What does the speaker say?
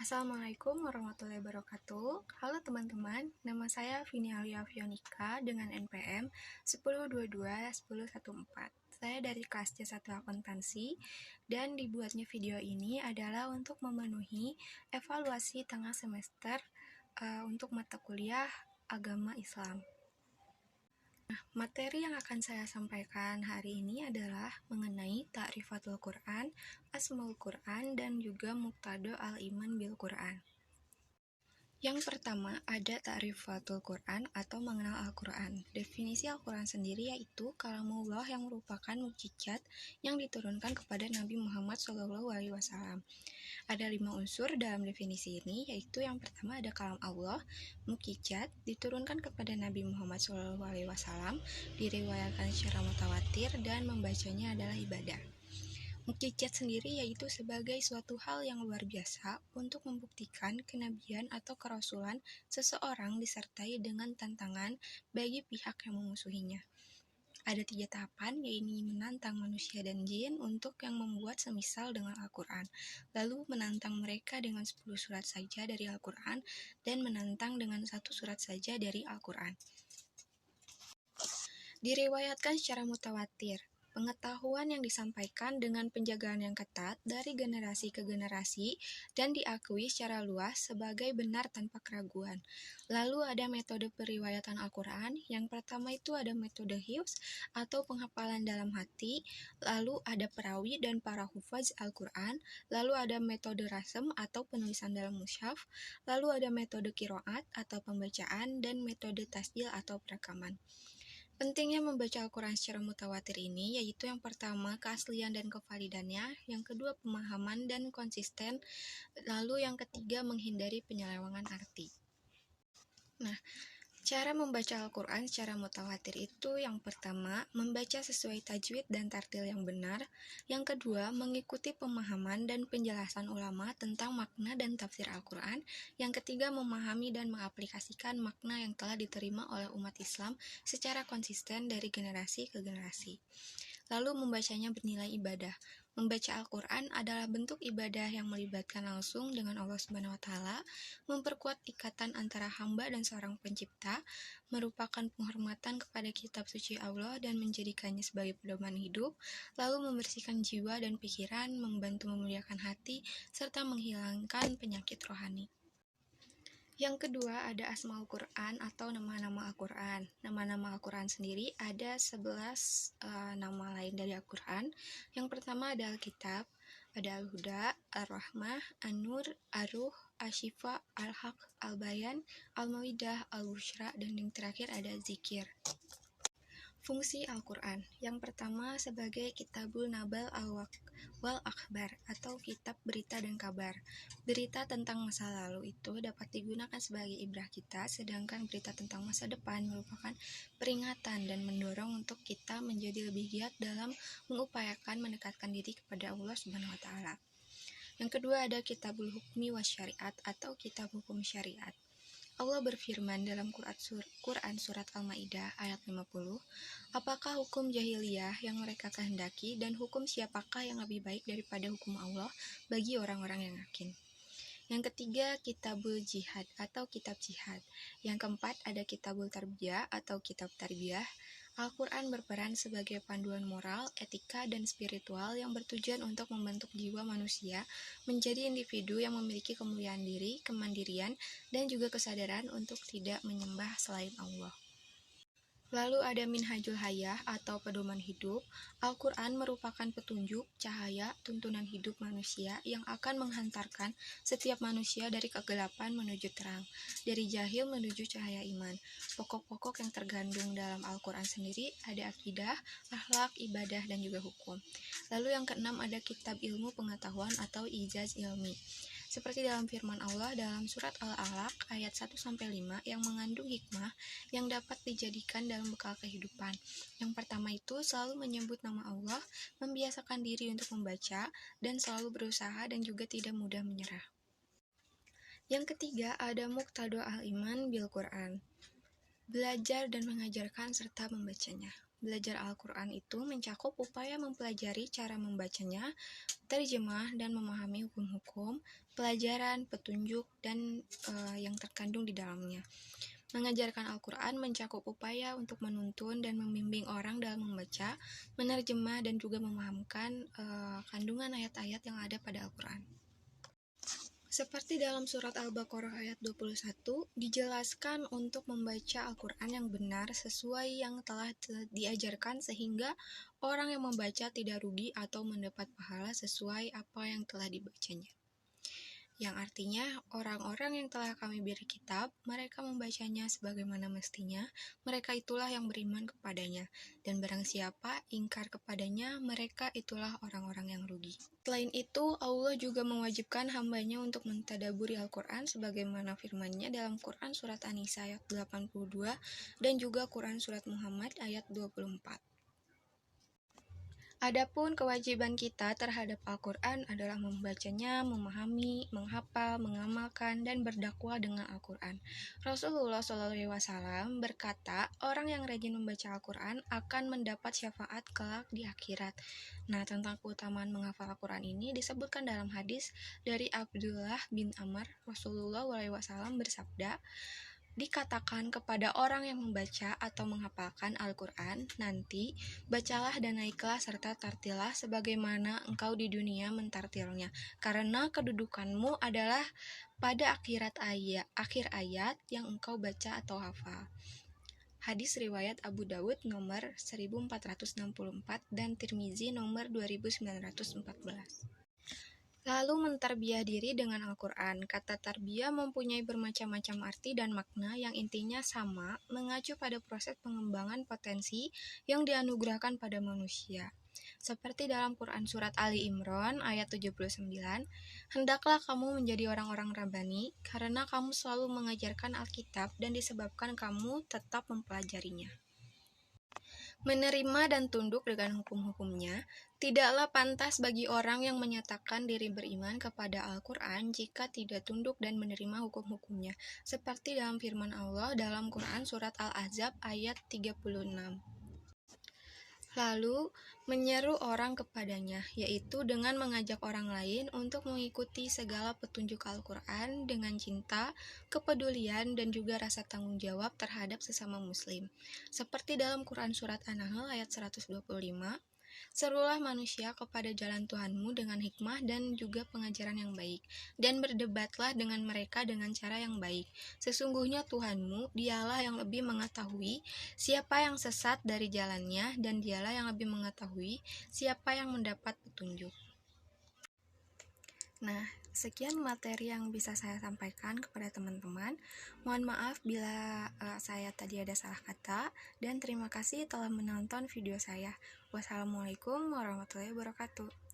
Assalamualaikum warahmatullahi wabarakatuh. Halo teman-teman, nama saya Vini Alia Fionika dengan NPM 1022-1014. Saya dari kelas C1 Akuntansi dan dibuatnya video ini adalah untuk memenuhi evaluasi tengah semester untuk mata kuliah agama Islam. Materi yang akan saya sampaikan hari ini adalah mengenai Ta'rifatul Quran, Asmaul Quran, dan juga Muqtada al-Iman bil Quran. Yang pertama ada Ta'rifatul Quran atau mengenal Al-Quran. Definisi Al-Quran sendiri yaitu kalamullah yang merupakan mukjizat yang diturunkan kepada Nabi Muhammad SAW. Ada 5 unsur dalam definisi ini, yaitu yang pertama ada kalam Allah, mukjizat, diturunkan kepada Nabi Muhammad SAW, diriwayatkan secara mutawatir, dan membacanya adalah ibadah. Mukjizat sendiri yaitu sebagai suatu hal yang luar biasa untuk membuktikan kenabian atau kerasulan seseorang disertai dengan tantangan bagi pihak yang memusuhinya. Ada 3 tahapan, yaitu menantang manusia dan jin untuk yang membuat semisal dengan Al-Quran, lalu menantang mereka dengan 10 surat saja dari Al-Quran, dan menantang dengan 1 surat saja dari Al-Quran. Diriwayatkan secara mutawatir. Pengetahuan yang disampaikan dengan penjagaan yang ketat dari generasi ke generasi dan diakui secara luas sebagai benar tanpa keraguan. Lalu ada metode periwayatan Al-Quran. Yang pertama itu ada metode hifz atau penghafalan dalam hati, lalu ada perawi dan para hufaz Al-Quran, lalu ada metode rasem atau penulisan dalam mushaf, lalu ada metode qiraat atau pembacaan, dan metode tasjil atau perekaman. Pentingnya membaca Al-Quran secara mutawatir ini yaitu yang pertama keaslian dan kevalidannya, yang kedua pemahaman dan konsisten, lalu yang ketiga menghindari penyelewengan arti. Nah, cara membaca Al-Quran secara mutawatir itu yang pertama, membaca sesuai tajwid dan tartil yang benar. Yang kedua, mengikuti pemahaman dan penjelasan ulama tentang makna dan tafsir Al-Quran. Yang ketiga, memahami dan mengaplikasikan makna yang telah diterima oleh umat Islam secara konsisten dari generasi ke generasi. Lalu membacanya bernilai ibadah. Membaca Al-Quran adalah bentuk ibadah yang melibatkan langsung dengan Allah Subhanahu wa Ta'ala, memperkuat ikatan antara hamba dan seorang pencipta, merupakan penghormatan kepada kitab suci Allah dan menjadikannya sebagai pedoman hidup, lalu membersihkan jiwa dan pikiran, membantu memuliakan hati, serta menghilangkan penyakit rohani. Yang kedua ada Asmaul Quran atau nama-nama Al-Quran. Nama-nama Al-Quran sendiri ada 11 nama lain dari Al-Quran. Yang pertama ada Al-Kitab, ada Al-Huda, Ar-Rahmah, An-Nur, Ar-Ruh, Asy-Syifa, Al-Haq, Al-Bayan, Al-Mau'idah, Al-Busyra, dan yang terakhir ada Zikir. Fungsi Al-Quran. Yang pertama sebagai Kitabul Nabal wal Akhbar atau kitab berita dan kabar. Berita tentang masa lalu itu dapat digunakan sebagai ibrah kita, sedangkan berita tentang masa depan merupakan peringatan dan mendorong untuk kita menjadi lebih giat dalam mengupayakan mendekatkan diri kepada Allah Subhanahu wa Ta'ala. Yang kedua ada Kitabul Hukmi wa Syariat atau kitab hukum syariat. Allah berfirman dalam Quran surat Al-Maidah ayat 50, apakah hukum jahiliyah yang mereka kehendaki dan hukum siapakah yang lebih baik daripada hukum Allah bagi orang-orang yang yakin. Yang ketiga Kitabul Jihad atau kitab jihad. Yang keempat ada Kitabul Tarbiyah atau kitab tarbiyah. Al-Quran berperan sebagai panduan moral, etika, dan spiritual yang bertujuan untuk membentuk jiwa manusia menjadi individu yang memiliki kemuliaan diri, kemandirian, dan juga kesadaran untuk tidak menyembah selain Allah. Lalu ada Minhajul Hayah atau pedoman hidup. Al-Quran merupakan petunjuk, cahaya, tuntunan hidup manusia yang akan menghantarkan setiap manusia dari kegelapan menuju terang, dari jahil menuju cahaya iman. Pokok-pokok yang tergandung dalam Al-Quran sendiri ada akidah, akhlak, ibadah, dan juga hukum. Lalu yang keenam ada kitab ilmu pengetahuan atau ijaz ilmi. Seperti dalam firman Allah dalam surat Al-Alaq ayat 1-5 yang mengandung hikmah yang dapat dijadikan dalam bekal kehidupan. Yang pertama itu selalu menyebut nama Allah, membiasakan diri untuk membaca, dan selalu berusaha dan juga tidak mudah menyerah. Yang ketiga ada Muqtada al-Iman bil Quran. Belajar dan mengajarkan serta membacanya. Belajar Al-Quran itu mencakup upaya mempelajari cara membacanya, terjemah dan memahami hukum-hukum, pelajaran, petunjuk, dan yang terkandung di dalamnya. Mengajarkan Al-Quran mencakup upaya untuk menuntun dan membimbing orang dalam membaca, menerjemah, dan juga memahamkan kandungan ayat-ayat yang ada pada Al-Quran. Seperti dalam surat Al-Baqarah ayat 21, dijelaskan untuk membaca Al-Quran yang benar sesuai yang telah diajarkan sehingga orang yang membaca tidak rugi atau mendapat pahala sesuai apa yang telah dibacanya. Yang artinya, orang-orang yang telah kami beri kitab, mereka membacanya sebagaimana mestinya, mereka itulah yang beriman kepadanya, dan barang siapa ingkar kepadanya, mereka itulah orang-orang yang rugi. Selain itu, Allah juga mewajibkan hambanya untuk mentadaburi Al-Quran sebagaimana firman-Nya dalam Quran Surat An-Nisa ayat 82 dan juga Quran Surat Muhammad ayat 24. Adapun kewajiban kita terhadap Al-Quran adalah membacanya, memahami, menghafal, mengamalkan, dan berdakwah dengan Al-Quran. Rasulullah SAW berkata, orang yang rajin membaca Al-Quran akan mendapat syafaat kelak di akhirat. Nah, tentang keutamaan menghafal Al-Quran ini disebutkan dalam hadis dari Abdullah bin Amr, Rasulullah SAW bersabda, dikatakan kepada orang yang membaca atau menghafalkan Al-Quran, nanti bacalah dan naiklah serta tartilah sebagaimana engkau di dunia mentartilnya, karena kedudukanmu adalah pada akhir ayat yang engkau baca atau hafal. Hadis riwayat Abu Dawud nomor 1464 dan Tirmizi nomor 2914. Lalu mentarbiah diri dengan Al-Quran. Kata tarbiyah mempunyai bermacam-macam arti dan makna yang intinya sama, mengacu pada proses pengembangan potensi yang dianugerahkan pada manusia. Seperti dalam Quran Surat Ali Imran ayat 79, hendaklah kamu menjadi orang-orang Rabbani, karena kamu selalu mengajarkan Alkitab dan disebabkan kamu tetap mempelajarinya. Menerima dan tunduk dengan hukum-hukumnya, tidaklah pantas bagi orang yang menyatakan diri beriman kepada Al-Quran jika tidak tunduk dan menerima hukum-hukumnya, seperti dalam firman Allah dalam Quran Surat Al-Ahzab ayat 36. Lalu menyeru orang kepadanya, yaitu dengan mengajak orang lain untuk mengikuti segala petunjuk Al-Quran dengan cinta, kepedulian, dan juga rasa tanggung jawab terhadap sesama muslim. Seperti dalam Quran Surat An-Nahl ayat 125, serulah manusia kepada jalan Tuhanmu dengan hikmah dan juga pengajaran yang baik, dan berdebatlah dengan mereka dengan cara yang baik. Sesungguhnya Tuhanmu, dialah yang lebih mengetahui siapa yang sesat dari jalannya, dan dialah yang lebih mengetahui siapa yang mendapat petunjuk. Nah, sekian materi yang bisa saya sampaikan kepada teman-teman. Mohon maaf bila saya tadi ada salah kata, dan terima kasih telah menonton video saya. Wassalamualaikum warahmatullahi wabarakatuh.